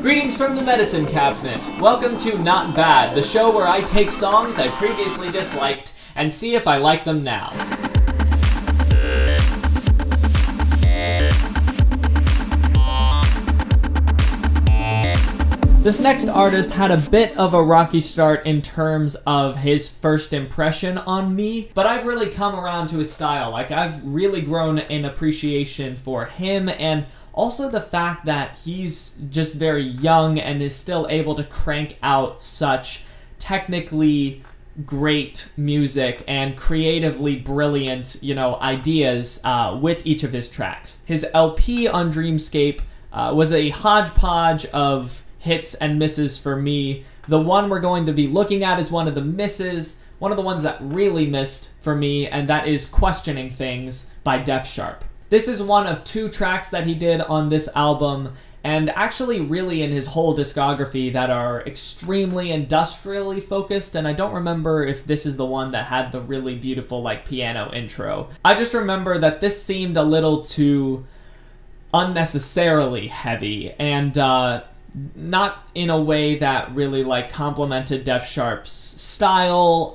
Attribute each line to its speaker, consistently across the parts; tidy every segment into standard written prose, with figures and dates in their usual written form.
Speaker 1: Greetings from the medicine cabinet. Welcome to Not Bad, the show where I take songs I previously disliked and see if I like them now. This next artist had a bit of a rocky start in terms of his first impression on me, but I've really come around to his style. Like, I've really grown in appreciation for him, and also the fact that he's just very young and is still able to crank out such technically great music and creatively brilliant, ideas with each of his tracks. His LP on Dreamscape was a hodgepodge of hits and misses for me. The one we're going to be looking at is one of the misses, one of the ones that really missed for me, and that is Questioning Things by Def Sharp. This is one of two tracks that he did on this album, and actually really in his whole discography, that are extremely industrially focused, and I don't remember if this is the one that had the really beautiful piano intro. I just remember that this seemed a little too unnecessarily heavy, and not in a way that really complemented Def Sharp's style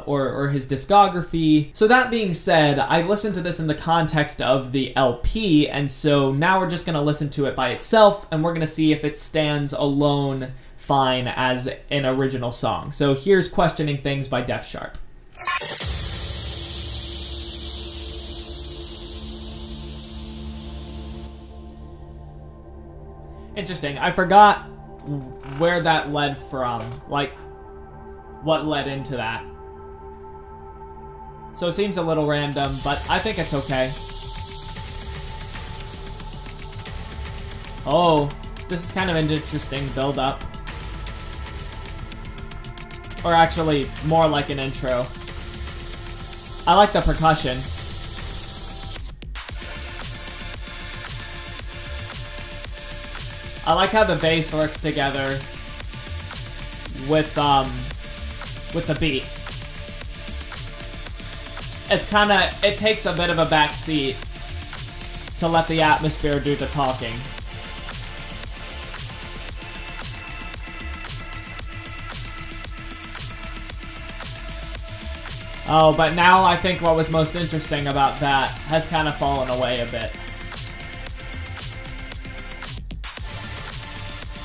Speaker 1: or his discography. So that being said, I listened to this in the context of the LP, and so now we're just gonna listen to it by itself, and we're gonna see if it stands alone fine as an original song. So here's Questioning Things by Def Sharp. Interesting. I forgot where that led from. What led into that. So it seems a little random, but I think it's okay. Oh, this is kind of an interesting build-up. Or actually, more like an intro. I like the percussion. I like how the bass works together with the beat. It takes a bit of a back seat to let the atmosphere do the talking. Oh, but now I think what was most interesting about that has kind of fallen away a bit.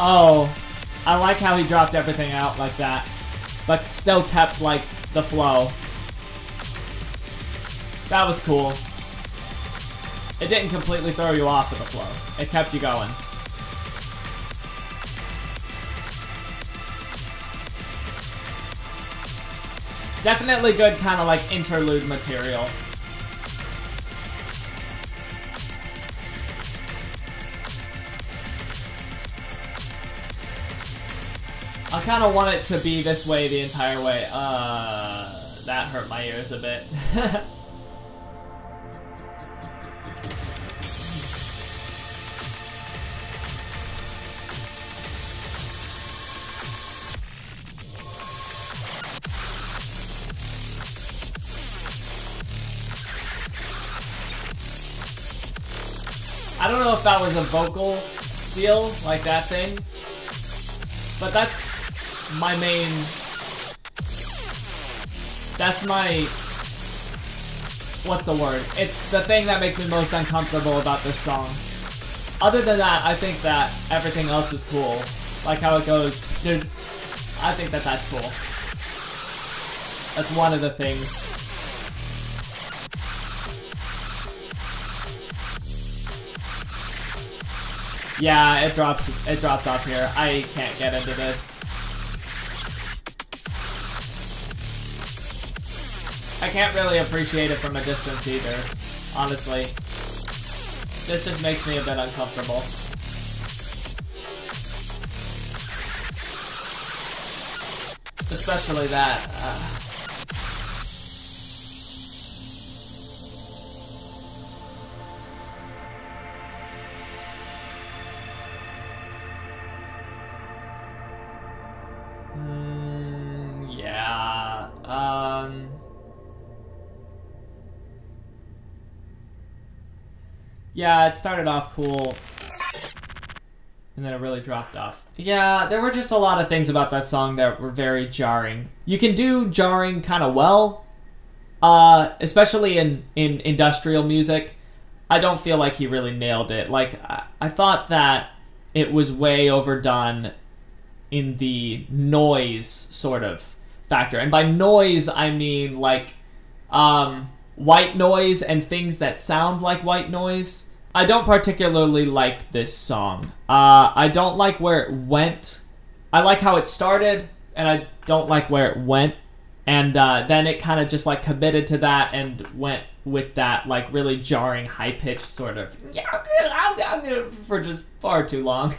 Speaker 1: Oh, I like how he dropped everything out like that, but still kept, the flow. That was cool. It didn't completely throw you off of the flow. It kept you going. Definitely good kind of, interlude material. I kind of want it to be this way the entire way. That hurt my ears a bit. I don't know if that was a vocal deal, like that thing, but that's my main, what's the word? It's the thing that makes me most uncomfortable about this song. Other than that, I think that everything else is cool. Like how it goes, dude, I think that that's cool. That's one of the things. Yeah, it drops off here. I can't get into this. I can't really appreciate it from a distance either, honestly. This just makes me a bit uncomfortable. Especially that. Yeah, it started off cool. and then it really dropped off. Yeah, there were just a lot of things about that song that were very jarring. You can do jarring kind of well, especially in industrial music. I don't feel like he really nailed it. Like, I thought that it was way overdone in the noise sort of factor. And by noise, I mean, like, white noise and things that sound like white noise. I don't particularly like this song. I don't like where it went. I like how it started, and I don't like where it went. And then it kind of just like committed to that and went with that like really jarring, high-pitched sort of for just far too long.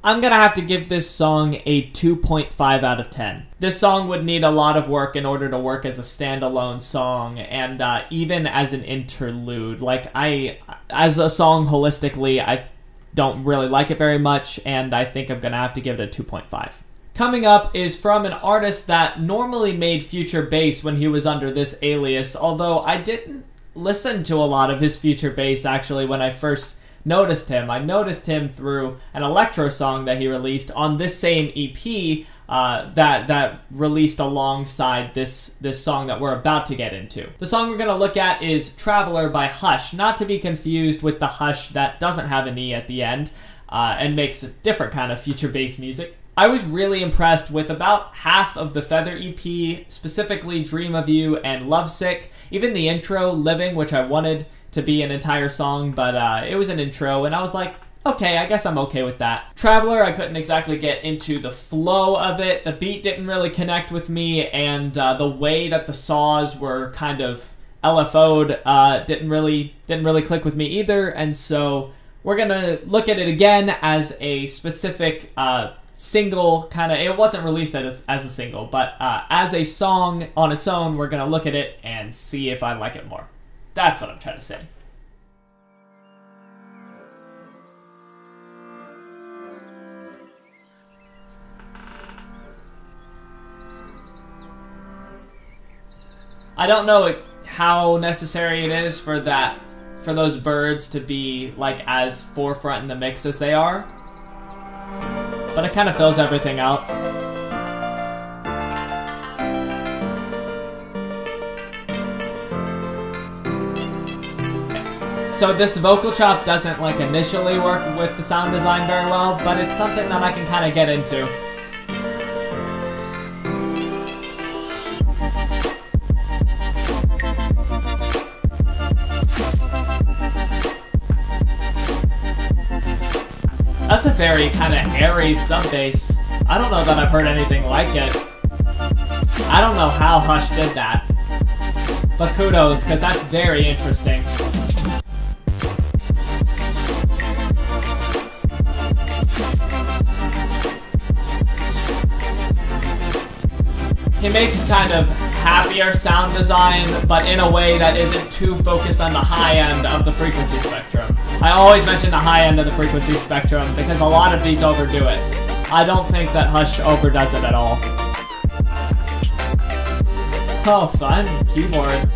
Speaker 1: I'm gonna have to give this song a 2.5 out of 10. This song would need a lot of work in order to work as a standalone song, and even as an interlude. Like, as a song holistically, I don't really like it very much, and I think I'm gonna have to give it a 2.5. Coming up is from an artist that normally made future bass when he was under this alias, although I didn't listen to a lot of his future bass actually when I first noticed him. I noticed him through an electro song that he released on this same EP that released alongside this song that we're about to get into. The song we're going to look at is Traveler by Hushe, not to be confused with the Hush that doesn't have an E at the end and makes a different kind of future bass music. I was really impressed with about half of the Feather EP, specifically Dream of You and Lovesick. Even the intro, Living, which I wanted to be an entire song, but it was an intro, and I was like, okay, I guess I'm okay with that. Traveler, I couldn't exactly get into the flow of it. The beat didn't really connect with me, and the way that the saws were kind of LFO'd didn't really click with me either, and so we're gonna look at it again as a specific single kind of. It wasn't released as a single, but as a song on its own, we're gonna look at it and see if I like it more. That's what I'm trying to say. I don't know how necessary it is for those birds to be like as forefront in the mix as they are, but it kind of fills everything out. So this vocal chop doesn't like initially work with the sound design very well, but it's something that I can kind of get into. That's a very kind of airy sub bass. I don't know that I've heard anything like it. I don't know how Hushe did that, but kudos, because that's very interesting. He makes kind of happier sound design, but in a way that isn't too focused on the high end of the frequency spectrum. I always mention the high end of the frequency spectrum because a lot of these overdo it. I don't think that Hushe overdoes it at all. Oh, fun. Keyboard.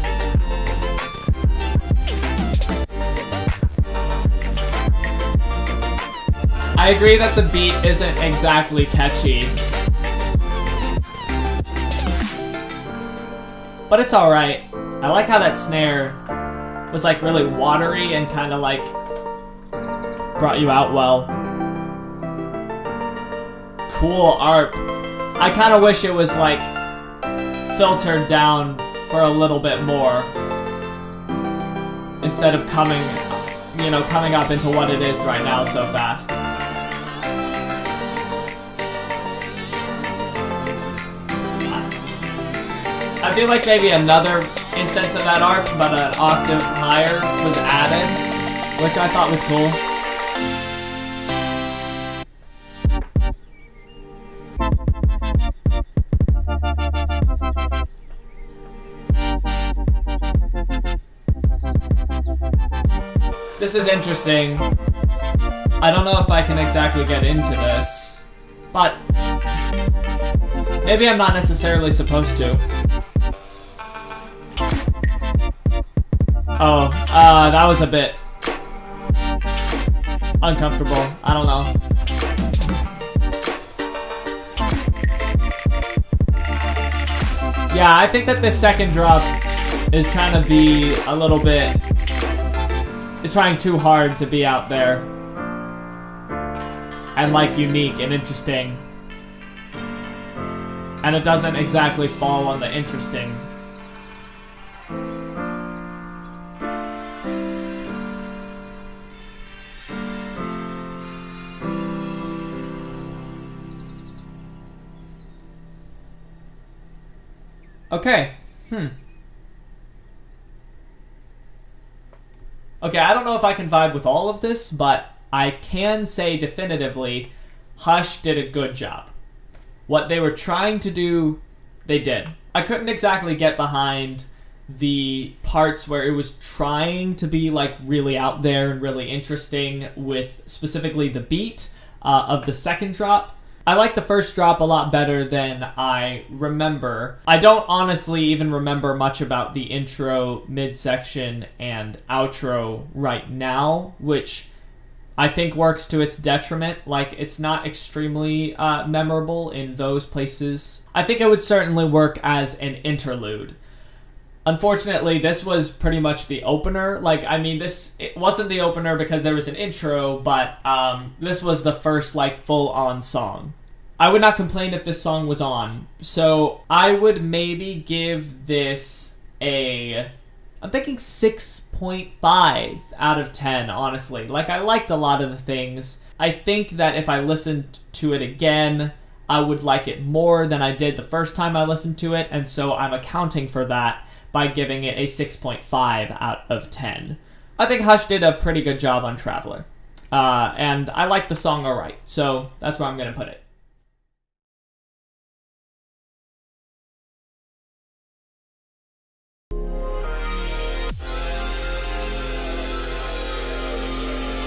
Speaker 1: I agree that the beat isn't exactly catchy, but it's alright. I like how that snare was like really watery and kind of like brought you out well. Cool ARP. I kind of wish it was like filtered down for a little bit more instead of coming up into what it is right now so fast. I feel like maybe another instance of that ARP, but an octave higher, was added, which I thought was cool. This is interesting. I don't know if I can exactly get into this, but maybe I'm not necessarily supposed to. Oh, that was a bit uncomfortable. I don't know. Yeah, I think that this second drop is trying to be a little bit... It's trying too hard to be out there. And like unique and interesting. And it doesn't exactly fall on the interesting. Okay. Okay, I don't know if I can vibe with all of this, but I can say definitively, Hushe did a good job. What they were trying to do, they did. I couldn't exactly get behind the parts where it was trying to be like really out there and really interesting with specifically the beat of the second drop. I like the first drop a lot better than I remember. I don't honestly even remember much about the intro, midsection, and outro right now, which I think works to its detriment. Like, it's not extremely memorable in those places. I think it would certainly work as an interlude. Unfortunately, this was pretty much the opener. Like, I mean, it wasn't the opener because there was an intro, but this was the first, like, full-on song. I would not complain if this song was on. So, I would maybe give this I'm thinking 6.5 out of 10, honestly. Like, I liked a lot of the things. I think that if I listened to it again, I would like it more than I did the first time I listened to it, and so I'm accounting for that by giving it a 6.5 out of 10. I think Hushe did a pretty good job on Traveler. And I like the song alright, so that's where I'm going to put it.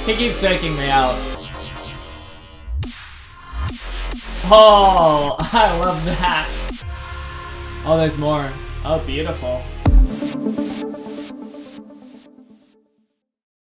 Speaker 1: He keeps faking me out. Oh, I love that. Oh, there's more. Oh, beautiful.